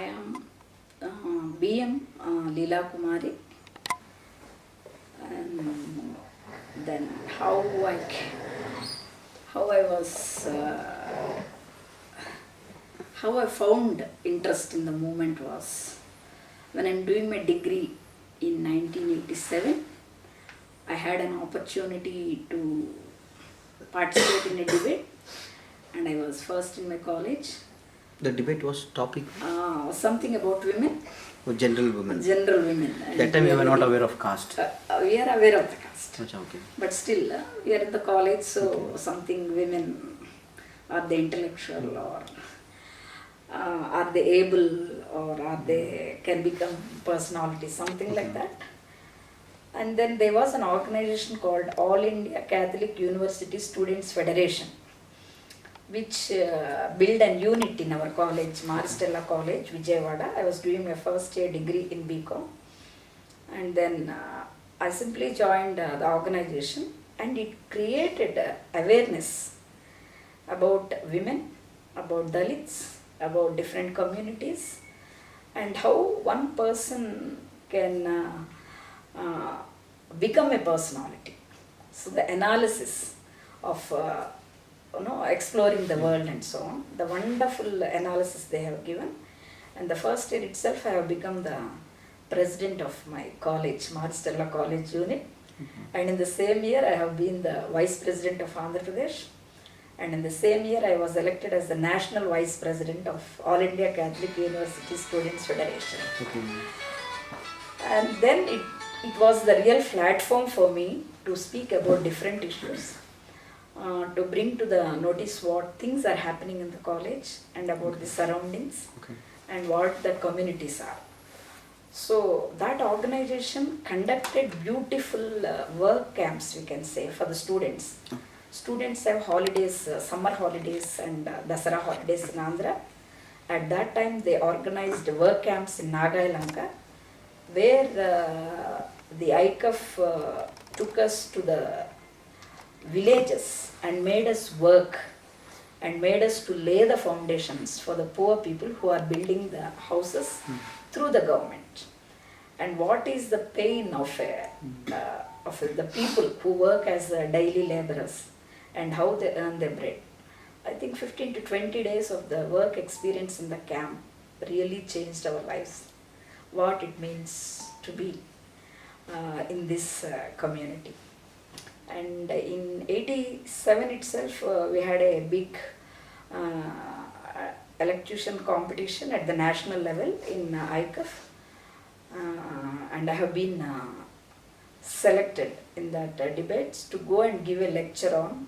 I am B.M. Leelakumari, and then how I found interest in the movement was when I'm doing my degree in 1987. I had an opportunity to participate in a debate, and I was first in my college. The debate was topic? Something about women. Oh, general women. General women. That time you were not aware of caste? We are aware of the caste. Okay. But still, we are in the college, so okay. Something women, are they intellectual or are they able or are they can become personalities, something like that. And then there was an organization called All India Catholic University Students Federation, which built an unit in our college, Maristella College, Vijayawada. I was doing my first year degree in BCom, and then I simply joined the organization, and it created awareness about women, about Dalits, about different communities, and how one person can become a personality. So the analysis of exploring the world and so on, the wonderful analysis they have given. And the first year itself, I have become the president of my college, Maristella College unit. And in the same year, I have been the vice president of Andhra Pradesh. And in the same year, I was elected as the national vice president of All India Catholic University Students Federation. Okay. And then it was the real platform for me to speak about different issues, to bring to the notice what things are happening in the college and about the surroundings and what the communities are. So that organization conducted beautiful work camps, we can say, for the students. Students have holidays, summer holidays and Dasara holidays in Andhra. At that time they organized work camps in Nagayalanka, where the ICAF took us to the villages and made us work and made us to lay the foundations for the poor people who are building the houses through the government. And what is the pain of the people who work as daily laborers and how they earn their bread. I think 15 to 20 days of the work experience in the camp really changed our lives. What it means to be in this community. And in 87 itself, we had a big electrician competition at the national level in ICAF, and I have been selected in that debates to go and give a lecture on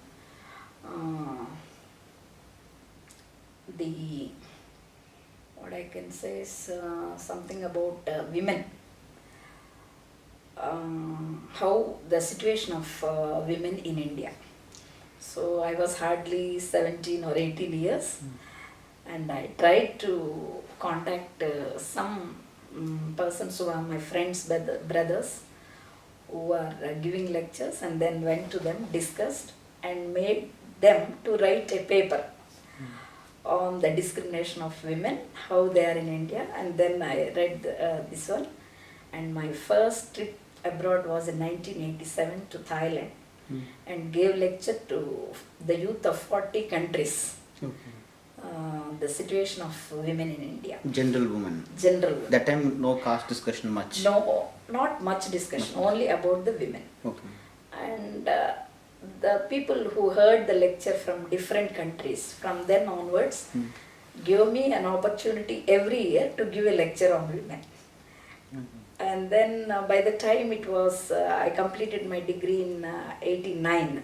what I can say is something about women. How the situation of women in India. So I was hardly 17 or 18 years, and I tried to contact some persons who are my friends, brothers, who are giving lectures, and then went to them, discussed, and made them to write a paper on the discrimination of women, how they are in India. And then I read this one, and my first trip abroad was in 1987 to Thailand, and gave lecture to the youth of 40 countries. The situation of women in India. General women. General women. That time no caste discussion much. No, not much discussion, only about the women. Okay. And the people who heard the lecture from different countries, from then onwards, gave me an opportunity every year to give a lecture on women. And then by the time it was, I completed my degree in 89,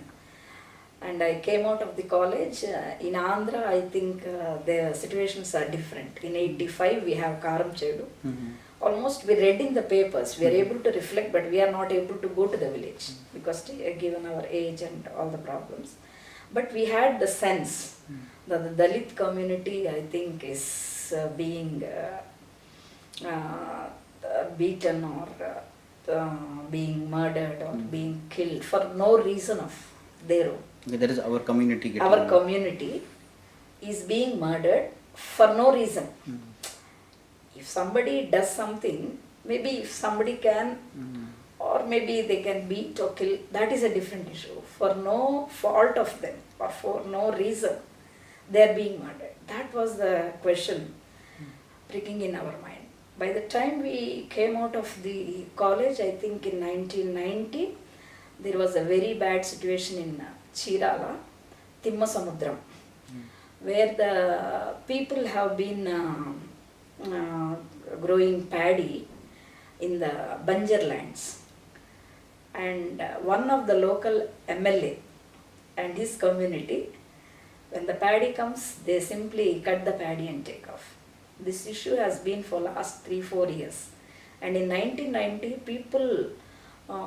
and I came out of the college. In Andhra, I think the situations are different. In 85, we have Karam Chedu. Almost we read in the papers, we are able to reflect, but we are not able to go to the village because given our age and all the problems. But we had the sense that the Dalit community, I think, is being beaten or being murdered or being killed for no reason of their own. Okay, that is our community. Our community is being murdered for no reason. If somebody does something, maybe if somebody can, or maybe they can beat or kill, that is a different issue. For no fault of them or for no reason, they are being murdered. That was the question pricking in our mind. By the time we came out of the college, I think in 1990, there was a very bad situation in Chirala, Timmasamudram, where the people have been growing paddy in the Banjar lands. And one of the local MLA and his community, when the paddy comes, they simply cut the paddy and take off. This issue has been for last 3-4 years. And in 1990, people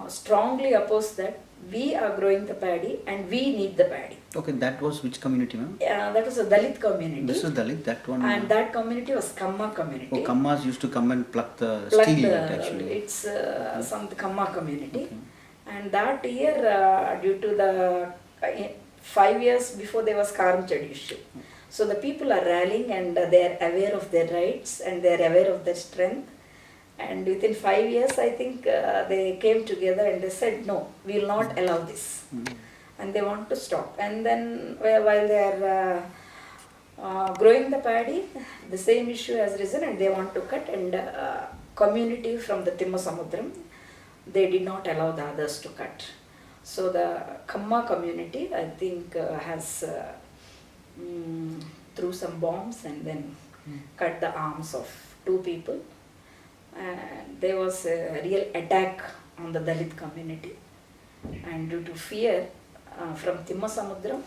strongly opposed that we are growing the paddy and we need the paddy. Okay, that was which community, ma'am? That was a Dalit community. This was Dalit, that one? And that community was Kamma community. Oh, Kammas used to come and pluck the steel actually. It's some Kamma community. Okay. And that year, due to the 5 years before, there was Karamchad issue. So the people are rallying and they are aware of their rights and they are aware of their strength. And within 5 years, I think they came together and they said, no, we will not allow this. And they want to stop. And then while they are growing the paddy, the same issue has risen and they want to cut. And community from the Timmasamudram, they did not allow the others to cut. So the Kamma community, I think, has threw some bombs and then cut the arms of 2 people. And there was a real attack on the Dalit community. And due to fear from Timmasamudram,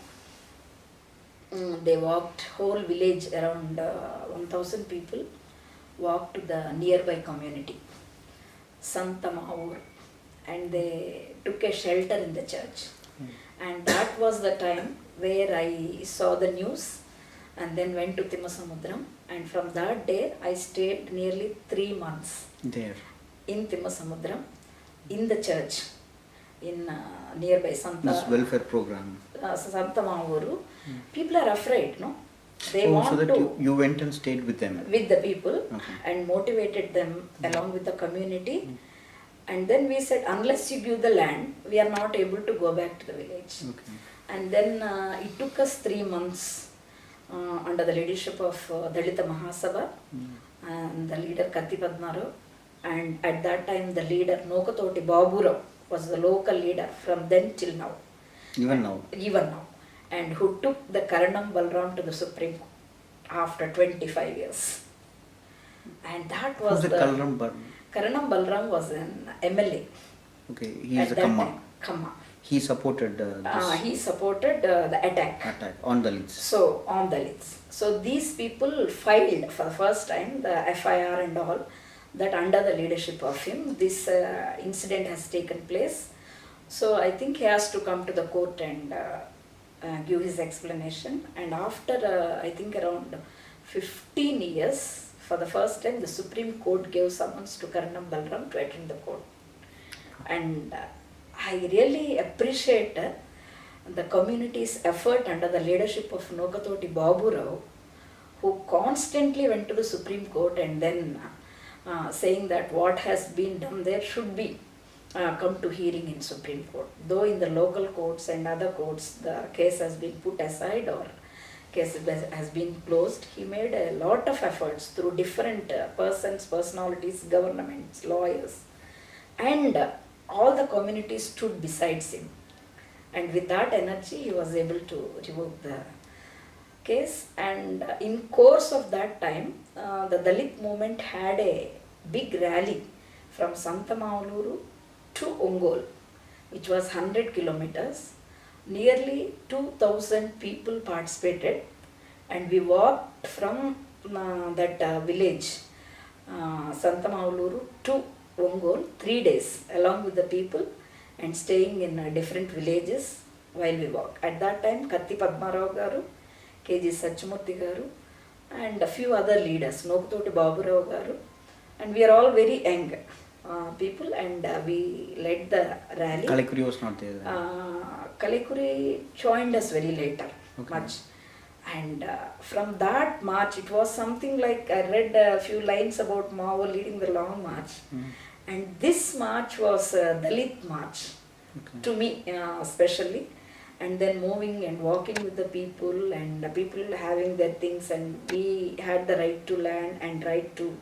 they walked whole village around 1000 people walked to the nearby community, Santamaur, and they took a shelter in the church. And that was the time where I saw the news and then went to Timmasamudram. And from that day, I stayed nearly 3 months there in Timmasamudram, in the church, in nearby Santa. This welfare program. Santamauru. People are afraid, no? They want so that to you went and stayed with them? With the people, and motivated them along with the community. And then we said, unless you give the land, we are not able to go back to the village. And then it took us 3 months under the leadership of Dalita Mahasabha and the leader Katti Padmarao. And at that time, the leader Nokatoti Baburao was the local leader from then till now. Even now? Even now. And who took the Karanam Balram to the Supreme Court after 25 years. And that was the Karanam Balram? Karanam Balram was an MLA. Okay, he is a Kamma. Kamma. He supported this. He supported the attack. Attack on Dalits. So, on Dalits. So, these people filed for the first time the FIR and all, that under the leadership of him, this incident has taken place. So, I think he has to come to the court and give his explanation. And after, I think around 15 years, for the first time, the Supreme Court gave summons to Karanam Balram to attend the court. And I really appreciate the community's effort under the leadership of Nokatoti Baburao, who constantly went to the Supreme Court and then saying that what has been done there should be come to hearing in Supreme Court. Though in the local courts and other courts the case has been put aside or case has been closed, he made a lot of efforts through different persons, personalities, governments, lawyers, and all the communities stood besides him. And with that energy, he was able to revoke the case. And in course of that time, the Dalit movement had a big rally from Santamauluru to Ongole, which was 100 kilometers. Nearly 2,000 people participated, and we walked from that village, Santamauluru, to Ongole 3 days along with the people and staying in different villages while we walk. At that time, Katti Padmarao garu, KG Satchamurthy garu, and a few other leaders, Nokatoti Baburao garu, and we are all very young people, and we led the rally. Kalikuri was not there. Kalikuri joined us very later, much. And from that march, it was something like I read a few lines about Mao leading the long march. And this march was a Dalit march, to me especially. And then moving and walking with the people, and the people having their things, and we had the right to land and right to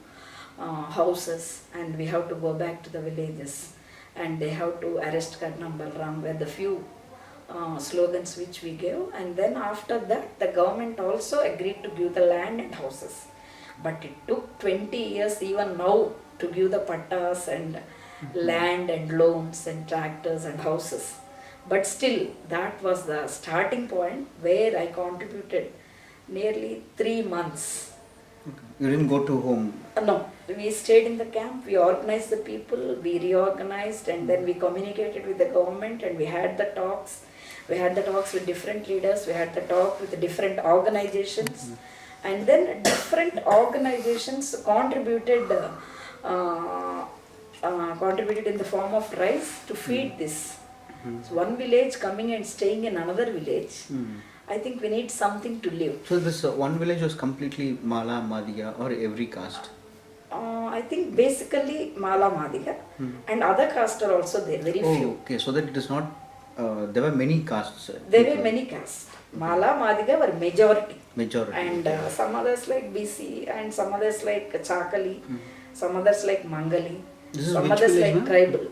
houses, and we have to go back to the villages, and they have to arrest Karnam Balram were the few slogans which we gave. And then after that, the government also agreed to give the land and houses. But it took 20 years even now to give the pattas and land and loans and tractors and houses. But still, that was the starting point where I contributed nearly 3 months. Okay. You didn't go to home? No, we stayed in the camp, we organized the people, we reorganized, and then we communicated with the government, and we had the talks. We had the talks with different leaders, we had the talk with the different organizations, and then different organizations contributed in the form of rice to feed this. So one village coming and staying in another village, I think we need something to live. So this one village was completely Mala, Madiga, or every caste? I think basically Mala, Madiga, and other castes are also there, very few. Okay, so that it is not, there were many castes. There were many castes. Mala, Madiga were majority. And okay. Some others like BC, and some others like Chakali, some others like Mangali, some others like ma'am? tribal.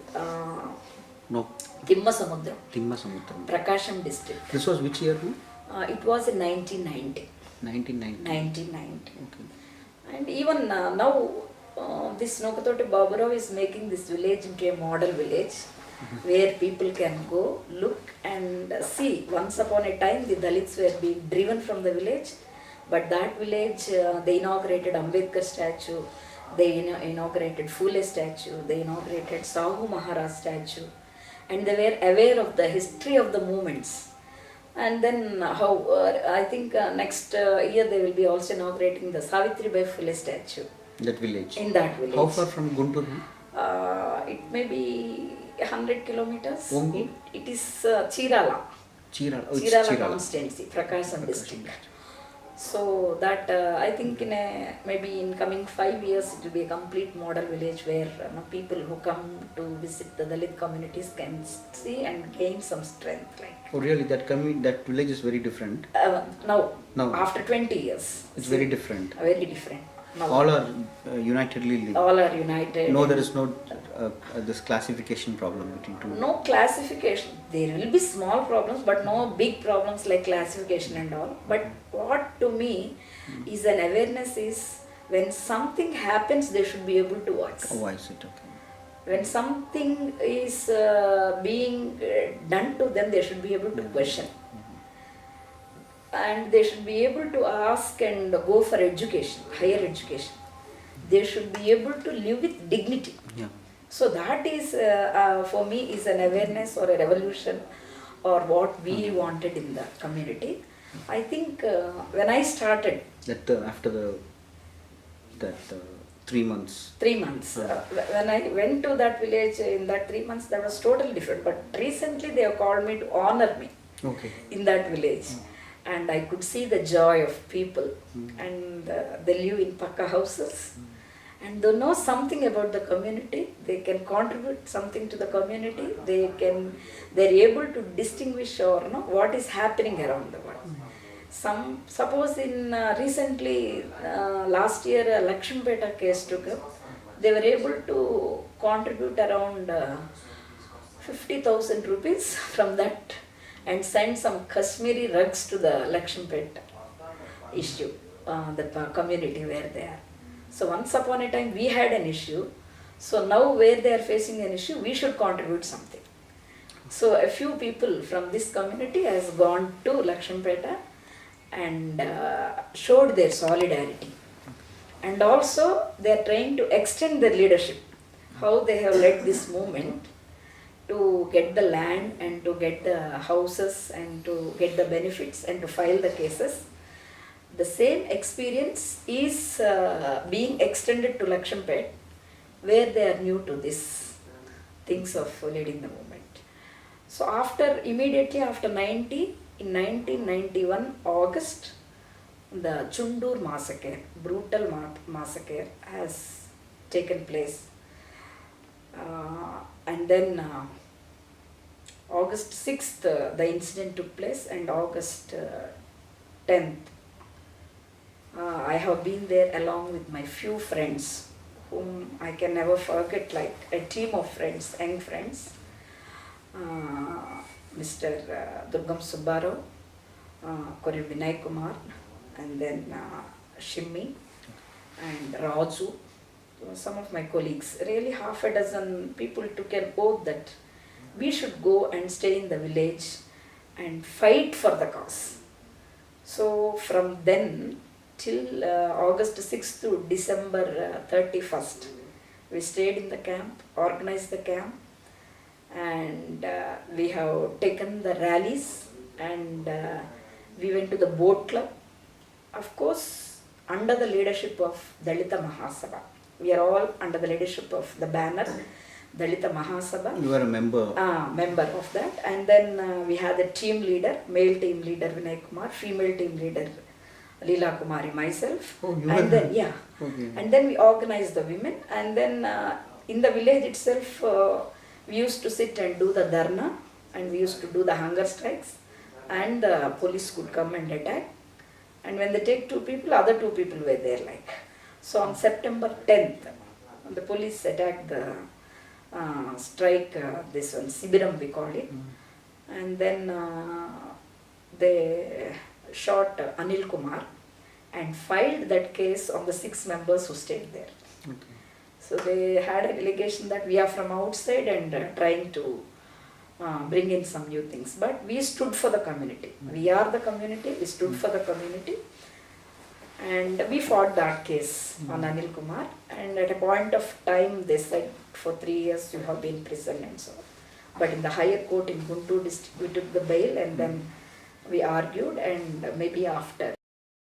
No. Timmasamudram, Timmasamudram. Prakasham district. This was which year? It was in 1990. 1990. Okay. And even now, this Nokatoti Baburao is making this village into a model village where people can go, look and see. Once upon a time, the Dalits were being driven from the village, but that village, they inaugurated Ambedkar statue, they inaugurated Phule statue, they inaugurated Sahu Maharaj statue, and they were aware of the history of the movements. And then I think next year they will be also inaugurating the Savitribai Phule statue. That village? In that village. How far from Guntur? It may be 100 kilometers. Ongu? It is Chirala. Chirala constituency, Prakasam district. So that I think maybe in coming 5 years it will be a complete model village where people who come to visit the Dalit communities can see and gain some strength. Like. Oh really? That village is very different? Now, after 20 years. It's very different? Very different. Now, all are unitedly linked? All are united. No, there is no this classification problem between two? No classification. There will be small problems, but no big problems like classification and all. But what to me is an awareness is when something happens, they should be able to voice. Oh, I see. Okay. When something is being done to them, they should be able to question. And they should be able to ask and go for education, higher education. They should be able to live with dignity. Yeah. So that is, for me, is an awareness or a revolution or what we wanted in the community. I think when I started... That after that 3 months? 3 months. When I went to that village in that 3 months, that was totally different. But recently they have called me to honor me in that village. And I could see the joy of people, and they live in Pakka houses, and they know something about the community. They can contribute something to the community. They're able to distinguish or know what is happening around the world. Suppose in recently last year Leelakumari case took up. They were able to contribute around 50,000 rupees from that, and send some Kashmiri rugs to the Leelakumari issue, the community where they are. So once upon a time we had an issue, so now where they are facing an issue, we should contribute something. So a few people from this community has gone to Leelakumari and showed their solidarity. And also they are trying to extend their leadership, how they have led this movement to get the land and to get the houses and to get the benefits and to file the cases. The same experience is being extended to Leelakumari, where they are new to this things of leading the movement. So immediately after 1991 August, the Chundur massacre, brutal massacre has taken place. And then August 6th, the incident took place, and August 10th, I have been there along with my few friends whom I can never forget, like a team of friends, young friends. Mr. Durgam Subbarao, Korean Leelakumar, and then Shimmi and Raju. Some of my colleagues, really half a dozen people took an oath that we should go and stay in the village and fight for the cause. So from then till August 6th to December 31st, we stayed in the camp, organized the camp, and we have taken the rallies, and we went to the boat club. Of course, under the leadership of Dalita Mahasabha. We are all under the leadership of the banner Dalita Mahasabha. You are a member. Member of that. And then we had the team leader, male team leader Vinay Kumar, female team leader Leelakumari, myself. Oh, you and were then yeah. Okay. And then we organized the women, and then in the village itself we used to sit and do the dharna, and we used to do the hunger strikes, and the police could come and attack. And when they take two people, other two people were there, like. So on September 10th, the police attacked the strike, this one, Sibiram we call it. And then they shot Anil Kumar and filed that case on the 6 members who stayed there. Okay. So they had an allegation that we are from outside and trying to bring in some new things. But we stood for the community. We are the community, we stood for the community. And we fought that case on Anil Kumar. And at a point of time, they said, for 3 years you have been in prison and so on. But in the higher court in Guntur district, we took the bail, and then we argued, and maybe after